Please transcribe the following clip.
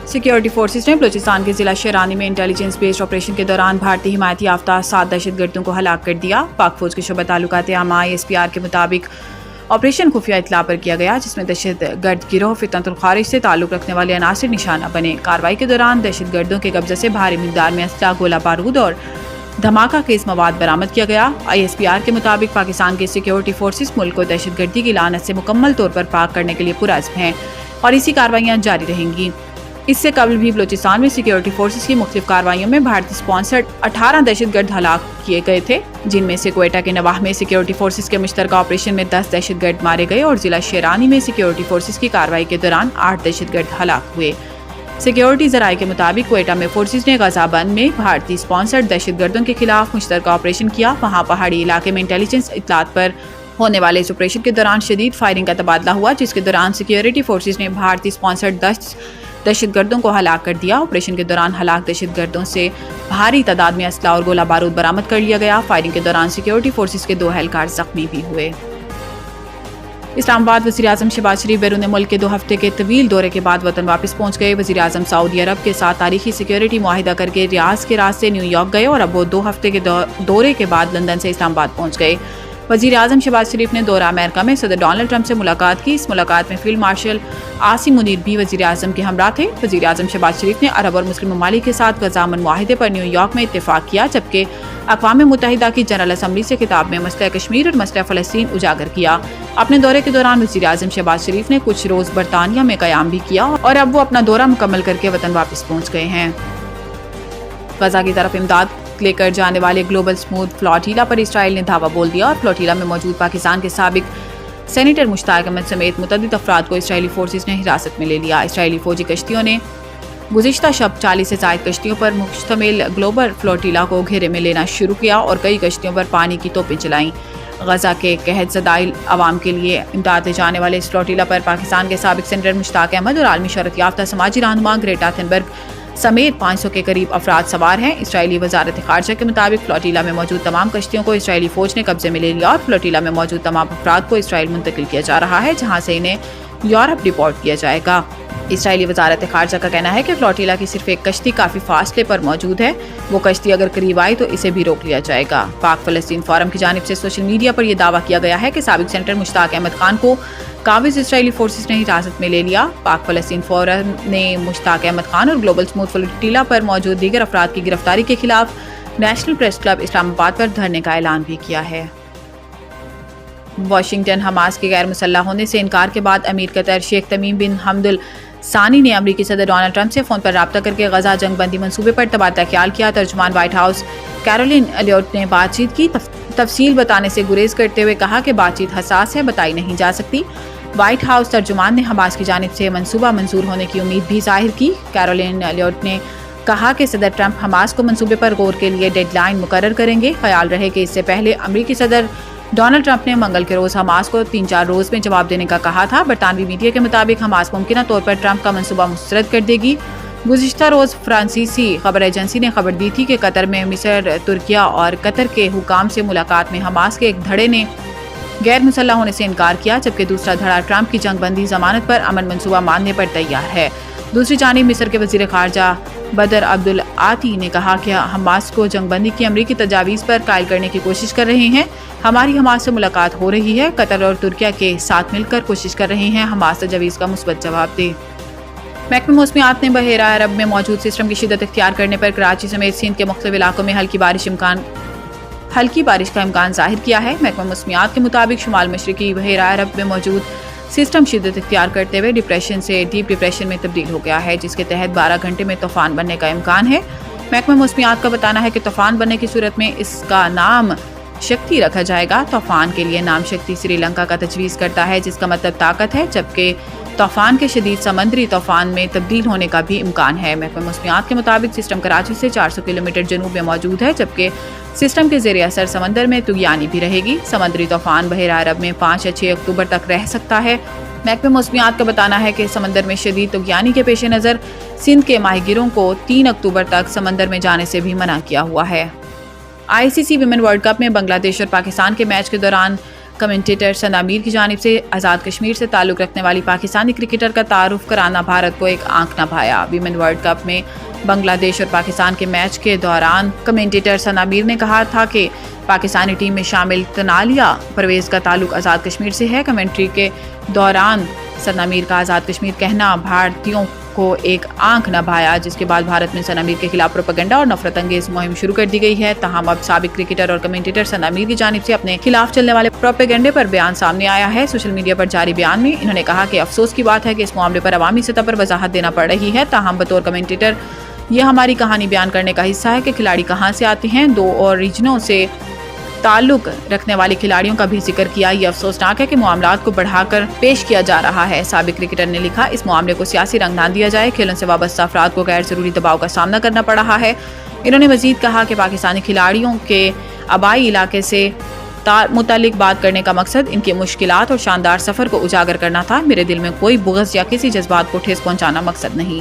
Security forces نے بلوچستان کے ضلع شیرانی میں انٹیلیجنس بیسڈ آپریشن کے دوران بھارتی حمایت یافتہ 7 دہشت گردوں کو ہلاک کر دیا۔ پاک فوج کے شعبہ تعلقات عامہ ISPR کے مطابق آپریشن خفیہ اطلاع پر کیا گیا، جس میں دہشت گرد گروہ فتنۃ الخارج سے تعلق رکھنے والے عناصر نشانہ بنے۔ کارروائی کے دوران دہشت گردوں کے قبضے سے بھاری مقدار میں اسلحہ، گولہ بارود اور دھماکہ خیز مواد برآمد کیا گیا۔ ISPR کے مطابق پاکستان کے سیکیورٹی فورسز ملک کو دہشت گردی کی لعنت سے مکمل طور پر پاک کرنے کے لیے پرعزم ہیں اور اسی کارروائیاں جاری رہیں گی۔ اس سے قبل بھی بلوچستان میں سیکیورٹی فورسز کی مختلف کارروائیوں میں بھارتی سپانسرڈ 18 دہشت گرد ہلاک کیے گئے تھے، جن میں سے کوئٹہ کے نواح میں سیکیورٹی فورسز کے مشترکہ آپریشن میں 10 دہشت گرد مارے گئے اور ضلع شیرانی میں سیکیورٹی فورسز کی کارروائی کے دوران 8 دہشت گرد ہلاک ہوئے۔ سیکیورٹی ذرائع کے مطابق کوئٹہ میں فورسز نے غزہ بند میں بھارتی سپانسرڈ دہشت گردوں کے خلاف مشترکہ آپریشن کیا۔ وہاں پہاڑی علاقے میں انٹیلیجنس اطلاعات پر ہونے والے اس آپریشن کے دوران شدید فائرنگ کا تبادلہ ہوا، جس کے دوران سیکیورٹی فورسز نے بھارتی سپانسرڈ دہشت گردوں کو ہلاک کر دیا۔ آپریشن کے دوران ہلاک دہشت گردوں سے بھاری تعداد میں اسلحہ اور گولہ بارود برآمد کر لیا گیا۔ فائرنگ کے دوران سیکیورٹی فورسز کے 2 اہلکار زخمی بھی ہوئے۔ اسلام آباد وزیر اعظم شہباز شریف بیرون ملک کے 2 ہفتے کے طویل دورے کے بعد وطن واپس پہنچ گئے۔ وزیر اعظم سعودی عرب کے ساتھ تاریخی سیکیورٹی معاہدہ کر کے ریاض کے راستے نیو یارک گئے اور اب وہ 2 ہفتے کے دورے کے بعد لندن سے اسلام آباد پہنچ گئے۔ وزیر اعظم شہباز شریف نے دورہ امریکہ میں صدر ڈونلڈ ٹرمپ سے ملاقات کی۔ اس ملاقات میں فیلڈ مارشل عاصم منیر بھی وزیر اعظم کے ہمراہ تھے۔ وزیر اعظم شہباز شریف نے عرب اور مسلم ممالک کے ساتھ غزہ امن معاہدے پر نیو یارک میں اتفاق کیا، جبکہ اقوام متحدہ کی جنرل اسمبلی سے خطاب میں مسئلہ کشمیر اور مسئلہ فلسطین اجاگر کیا۔ اپنے دورے کے دوران وزیر اعظم شہباز شریف نے کچھ روز برطانیہ میں قیام بھی کیا اور اب وہ اپنا دورہ مکمل کر کے وطن واپس پہنچ گئے ہیں۔ غزہ کی طرف امداد لے کر جانے والے گلوبل سموتھ فلاٹیلا پر اسرائیل نے دھاوا بول دیا اور فلاٹیلا میں موجود پاکستان کے سابق سینیٹر مشتاق احمد سمیت متعدد افراد کو اسرائیلی فورسز نے حراست میں لے لیا۔ اسرائیلی فوجی کشتیوں نے گزشتہ شب 40 سے زائد کشتیوں پر مشتمل گلوبل فلاٹیلا کو گھیرے میں لینا شروع کیا اور کئی کشتیوں پر پانی کی توپیں چلائیں۔ غزہ کے قحط زدہ عوام کے لیے امداد لے جانے والے اس فلاٹیلا پر پاکستان کے سابق سینیٹر مشتاق احمد اور عالمی شہرت یافتہ سماجی رہنما گریٹا تھنبرگ سمیت 500 کے قریب افراد سوار ہیں۔ اسرائیلی وزارت خارجہ کے مطابق فلاٹیلا میں موجود تمام کشتیوں کو اسرائیلی فوج نے قبضے میں لے لیا اور فلاٹیلا میں موجود تمام افراد کو اسرائیل منتقل کیا جا رہا ہے، جہاں سے انہیں یورپ ڈپورٹ کیا جائے گا۔ اسرائیلی وزارت خارجہ کا کہنا ہے کہ فلاٹیلا کی صرف ایک کشتی کافی فاصلے پر موجود ہے، وہ کشتی اگر قریب آئی تو اسے بھی روک لیا جائے گا۔ پاک فلسطین فورم کی جانب سے سوشل میڈیا پر یہ دعویٰ کیا گیا ہے کہ سابق سینیٹر مشتاق احمد خان کو قابض اسرائیلی فورسز نے حراست میں لے لیا۔ پاک فلسطین فورم نے مشتاق احمد خان اور گلوبل سموتھ فلاٹیلا پر موجود دیگر افراد کی گرفتاری کے خلاف نیشنل پریس کلب اسلام آباد پر دھرنے کا اعلان بھی کیا ہے۔ واشنگٹن حماس کے غیر مسلح ہونے سے انکار کے بعد امیر قطر شیخ تمیم بن حمد ثانی نے امریکی صدر ڈونلڈ ٹرمپ سے فون پر رابطہ کر کے غزہ جنگ بندی منصوبے پر تبادلہ خیال کیا۔ ترجمان وائٹ ہاؤس کیرولین ایلیوٹ نے بات چیت کی تفصیل بتانے سے گریز کرتے ہوئے کہا کہ بات چیت حساس ہے، بتائی نہیں جا سکتی۔ وائٹ ہاؤس ترجمان نے حماس کی جانب سے منصوبہ منظور ہونے کی امید بھی ظاہر کی۔ کیرولین ایلیوٹ نے کہا کہ صدر ٹرمپ حماس کو منصوبے پر غور کے لیے ڈیڈ لائن مقرر کریں گے۔ خیال رہے کہ اس سے پہلے امریکی صدر ڈونلڈ ٹرمپ نے منگل کے روز حماس کو 3-4 روز میں جواب دینے کا کہا تھا۔ برطانوی میڈیا کے مطابق حماس ممکنہ طور پر ٹرمپ کا منصوبہ مسترد کر دے گی۔ گزشتہ روز فرانسیسی خبر ایجنسی نے خبر دی تھی کہ قطر میں مصر، ترکیہ اور قطر کے حکام سے ملاقات میں حماس کے ایک دھڑے نے غیر مسلح ہونے سے انکار کیا، جبکہ دوسرا دھڑا ٹرمپ کی جنگ بندی ضمانت پر امن منصوبہ ماننے پر تیار ہے۔ دوسری جانب مصر کے وزیر خارجہ بدر عبدالعاطی نے کہا کہ حماس کو جنگ بندی کی امریکی تجاویز پر قائل کرنے کی کوشش کر رہے ہیں۔ ہماری حماس سے ملاقات ہو رہی ہے، قطر اور ترکیہ کے ساتھ مل کر کوشش کر رہے ہیں حماس تجاویز کا مثبت جواب دے۔ محکمہ موسمیات نے بحیرہ عرب میں موجود سسٹم کی شدت اختیار کرنے پر کراچی سمیت سندھ کے مختلف علاقوں میں ہلکی بارش کا امکان ظاہر کیا ہے۔ محکمہ موسمیات کے مطابق شمال مشرقی بحیرہ عرب میں موجود سسٹم شدت اختیار کرتے ہوئے ڈپریشن سے ڈیپ ڈپریشن میں تبدیل ہو گیا ہے، جس کے تحت 12 گھنٹے میں طوفان بننے کا امکان ہے۔ محکمہ موسمیات کا بتانا ہے کہ طوفان بننے کی صورت میں اس کا نام شکتی رکھا جائے گا۔ طوفان کے لیے نام شکتی سری لنکا کا تجویز کرتا ہے، جس کا مطلب طاقت ہے، جبکہ طوفان کے شدید سمندری طوفان میں تبدیل ہونے کا بھی امکان ہے۔ محکمہ موسمیات کے مطابق سسٹم کراچی سے 400 کلومیٹر جنوب میں موجود ہے، جبکہ سسٹم کے زیر اثر سمندر میں طغیانی بھی رہے گی۔ سمندری طوفان بحیرہ عرب میں 5 یا 6 اکتوبر تک رہ سکتا ہے۔ محکمہ موسمیات کا بتانا ہے کہ سمندر میں شدید طغیانی کے پیش نظر سندھ کے ماہی گیروں کو 3 اکتوبر تک سمندر میں جانے سے بھی منع کیا ہوا ہے۔ ICC ویمن ورلڈ کپ میں بنگلہ دیش اور پاکستان کے میچ کے دوران کمنٹیٹر سند امیر کی جانب سے آزاد کشمیر سے تعلق رکھنے والی پاکستانی کرکٹر کا تعارف کرانا بھارت کو ایک آنکھ نہ بھایا۔ ویمن ورلڈ کپ میں بنگلہ دیش اور پاکستان کے میچ کے دوران کمنٹیٹر سند امیر نے کہا تھا کہ پاکستانی ٹیم میں شامل تنالیہ پرویز کا تعلق آزاد کشمیر سے ہے۔ کمنٹری کے دوران سند امیر کا آزاد کشمیر کہنا بھارتیوں کو ایک آنکھ نہ بھایا، جس کے بعد بھارت میں سند امیر کے خلاف پروپیگنڈا اور نفرت انگیز مہم شروع کر دی گئی ہے۔ تاہم اب سابق کرکٹر اور کمنٹیٹر سند امیر کی جانب سے اپنے خلاف چلنے والے پروپیگنڈے پر بیان سامنے آیا ہے۔ سوشل میڈیا پر جاری بیان میں انہوں نے کہا کہ افسوس کی بات ہے کہ اس معاملے پر عوامی سطح پر وضاحت دینا پڑ رہی ہے، تاہم بطور کمنٹیٹر یہ ہماری کہانی بیان کرنے کا حصہ ہے کہ کھلاڑی کہاں سے آتے ہیں۔ دو اور ریجنوں سے تعلق رکھنے والے کھلاڑیوں کا بھی ذکر کیا۔ یہ افسوسناک ہے کہ معاملات کو بڑھا کر پیش کیا جا رہا ہے۔ سابق کرکٹر نے لکھا، اس معاملے کو سیاسی رنگ نہ دیا جائے، کھیلوں سے وابستہ افراد کو غیر ضروری دباؤ کا سامنا کرنا پڑ رہا ہے۔ انہوں نے مزید کہا کہ پاکستانی کھلاڑیوں کے آبائی علاقے سے متعلق بات کرنے کا مقصد ان کی مشکلات اور شاندار سفر کو اجاگر کرنا تھا۔ میرے دل میں کوئی بغض یا کسی جذبات کو ٹھیس پہنچانا مقصد نہیں۔